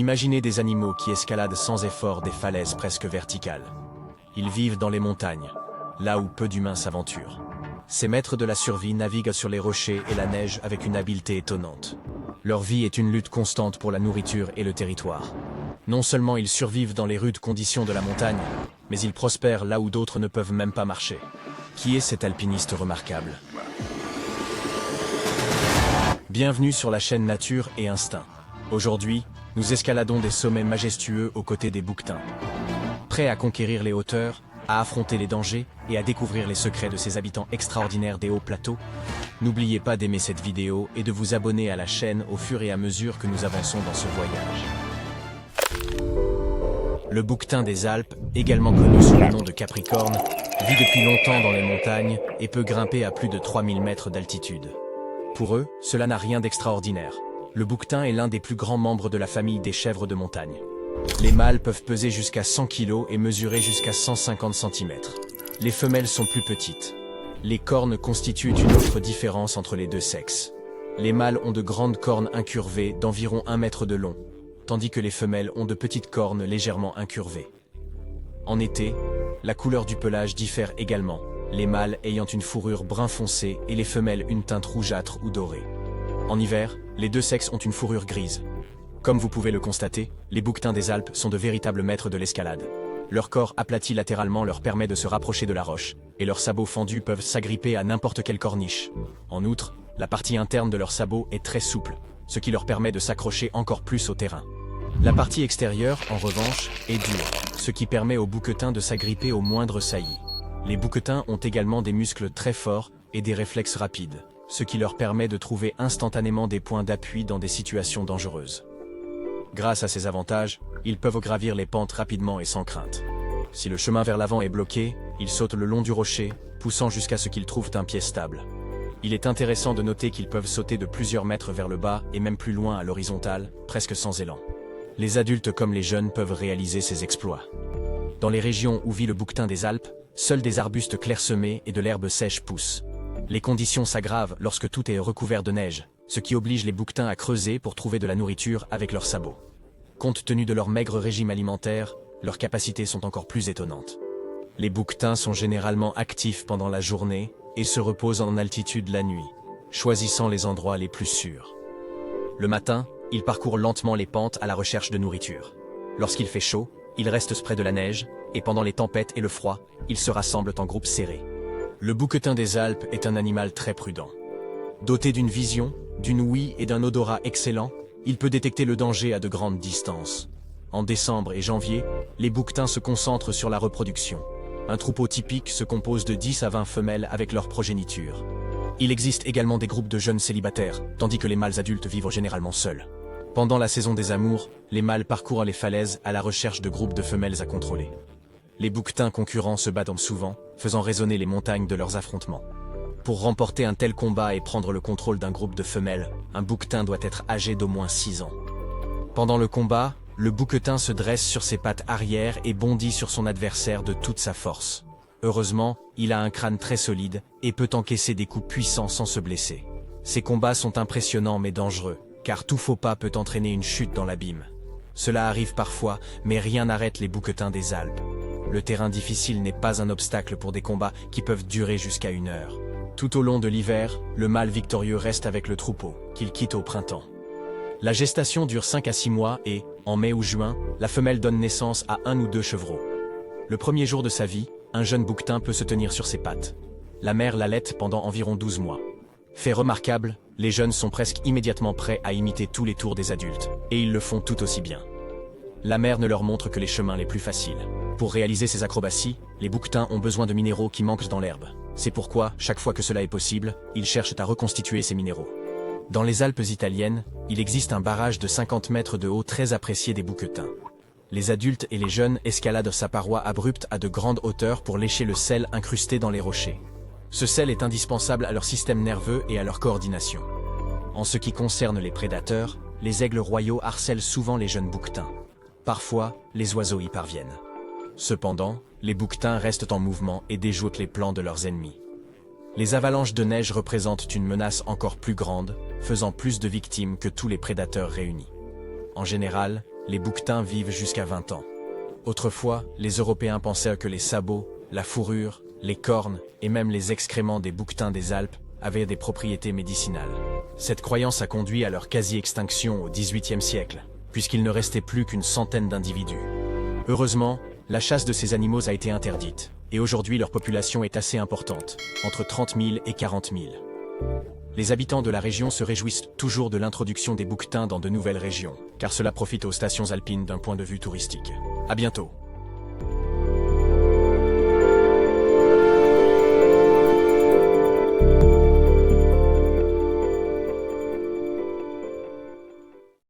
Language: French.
Imaginez des animaux qui escaladent sans effort des falaises presque verticales. Ils vivent dans les montagnes, là où peu d'humains s'aventurent. Ces maîtres de la survie naviguent sur les rochers et la neige avec une habileté étonnante. Leur vie est une lutte constante pour la nourriture et le territoire. Non seulement ils survivent dans les rudes conditions de la montagne, mais ils prospèrent là où d'autres ne peuvent même pas marcher. Qui est cet alpiniste remarquable? Bienvenue sur la chaîne Nature et Instinct. Aujourd'hui, nous escaladons des sommets majestueux aux côtés des bouquetins. Prêts à conquérir les hauteurs, à affronter les dangers et à découvrir les secrets de ces habitants extraordinaires des hauts plateaux, n'oubliez pas d'aimer cette vidéo et de vous abonner à la chaîne au fur et à mesure que nous avançons dans ce voyage. Le bouquetin des Alpes, également connu sous le nom de Capricorne, vit depuis longtemps dans les montagnes et peut grimper à plus de 3000 mètres d'altitude. Pour eux, cela n'a rien d'extraordinaire. Le bouquetin est l'un des plus grands membres de la famille des chèvres de montagne. Les mâles peuvent peser jusqu'à 100 kg et mesurer jusqu'à 150 cm. Les femelles sont plus petites. Les cornes constituent une autre différence entre les deux sexes. Les mâles ont de grandes cornes incurvées d'environ 1 mètre de long, tandis que les femelles ont de petites cornes légèrement incurvées. En été, la couleur du pelage diffère également, les mâles ayant une fourrure brun foncé et les femelles une teinte rougeâtre ou dorée. En hiver, les deux sexes ont une fourrure grise. Comme vous pouvez le constater, les bouquetins des Alpes sont de véritables maîtres de l'escalade. Leur corps aplati latéralement leur permet de se rapprocher de la roche, et leurs sabots fendus peuvent s'agripper à n'importe quelle corniche. En outre, la partie interne de leurs sabots est très souple, ce qui leur permet de s'accrocher encore plus au terrain. La partie extérieure, en revanche, est dure, ce qui permet aux bouquetins de s'agripper au moindre saillie. Les bouquetins ont également des muscles très forts et des réflexes rapides, ce qui leur permet de trouver instantanément des points d'appui dans des situations dangereuses. Grâce à ces avantages, ils peuvent gravir les pentes rapidement et sans crainte. Si le chemin vers l'avant est bloqué, ils sautent le long du rocher, poussant jusqu'à ce qu'ils trouvent un pied stable. Il est intéressant de noter qu'ils peuvent sauter de plusieurs mètres vers le bas et même plus loin à l'horizontale, presque sans élan. Les adultes comme les jeunes peuvent réaliser ces exploits. Dans les régions où vit le bouquetin des Alpes, seuls des arbustes clairsemés et de l'herbe sèche poussent. Les conditions s'aggravent lorsque tout est recouvert de neige, ce qui oblige les bouquetins à creuser pour trouver de la nourriture avec leurs sabots. Compte tenu de leur maigre régime alimentaire, leurs capacités sont encore plus étonnantes. Les bouquetins sont généralement actifs pendant la journée et se reposent en altitude la nuit, choisissant les endroits les plus sûrs. Le matin, ils parcourent lentement les pentes à la recherche de nourriture. Lorsqu'il fait chaud, ils restent près de la neige, et pendant les tempêtes et le froid, ils se rassemblent en groupes serrés. Le bouquetin des Alpes est un animal très prudent. Doté d'une vision, d'une ouïe et d'un odorat excellent, il peut détecter le danger à de grandes distances. En décembre et janvier, les bouquetins se concentrent sur la reproduction. Un troupeau typique se compose de 10 à 20 femelles avec leur progéniture. Il existe également des groupes de jeunes célibataires, tandis que les mâles adultes vivent généralement seuls. Pendant la saison des amours, les mâles parcourent les falaises à la recherche de groupes de femelles à contrôler. Les bouquetins concurrents se battent souvent, faisant résonner les montagnes de leurs affrontements. Pour remporter un tel combat et prendre le contrôle d'un groupe de femelles, un bouquetin doit être âgé d'au moins 6 ans. Pendant le combat, le bouquetin se dresse sur ses pattes arrière et bondit sur son adversaire de toute sa force. Heureusement, il a un crâne très solide et peut encaisser des coups puissants sans se blesser. Ces combats sont impressionnants mais dangereux, car tout faux pas peut entraîner une chute dans l'abîme. Cela arrive parfois, mais rien n'arrête les bouquetins des Alpes. Le terrain difficile n'est pas un obstacle pour des combats qui peuvent durer jusqu'à 1 heure. Tout au long de l'hiver, le mâle victorieux reste avec le troupeau, qu'il quitte au printemps. La gestation dure 5 à 6 mois et, en mai ou juin, la femelle donne naissance à 1 ou 2 chevreaux. Le premier jour de sa vie, un jeune bouquetin peut se tenir sur ses pattes. La mère l'allaite pendant environ 12 mois. Fait remarquable, les jeunes sont presque immédiatement prêts à imiter tous les tours des adultes, et ils le font tout aussi bien. La mère ne leur montre que les chemins les plus faciles. Pour réaliser ces acrobaties, les bouquetins ont besoin de minéraux qui manquent dans l'herbe. C'est pourquoi, chaque fois que cela est possible, ils cherchent à reconstituer ces minéraux. Dans les Alpes italiennes, il existe un barrage de 50 mètres de haut très apprécié des bouquetins. Les adultes et les jeunes escaladent sa paroi abrupte à de grandes hauteurs pour lécher le sel incrusté dans les rochers. Ce sel est indispensable à leur système nerveux et à leur coordination. En ce qui concerne les prédateurs, les aigles royaux harcèlent souvent les jeunes bouquetins. Parfois, les oiseaux y parviennent. Cependant, les bouquetins restent en mouvement et déjouent les plans de leurs ennemis. Les avalanches de neige représentent une menace encore plus grande, faisant plus de victimes que tous les prédateurs réunis. En général, les bouquetins vivent jusqu'à 20 ans. Autrefois, les Européens pensaient que les sabots, la fourrure, les cornes et même les excréments des bouquetins des Alpes avaient des propriétés médicinales. Cette croyance a conduit à leur quasi-extinction au XVIIIe siècle, puisqu'il ne restait plus qu'une centaine d'individus. Heureusement, la chasse de ces animaux a été interdite, et aujourd'hui leur population est assez importante, entre 30 000 et 40 000. Les habitants de la région se réjouissent toujours de l'introduction des bouquetins dans de nouvelles régions, car cela profite aux stations alpines d'un point de vue touristique. À bientôt.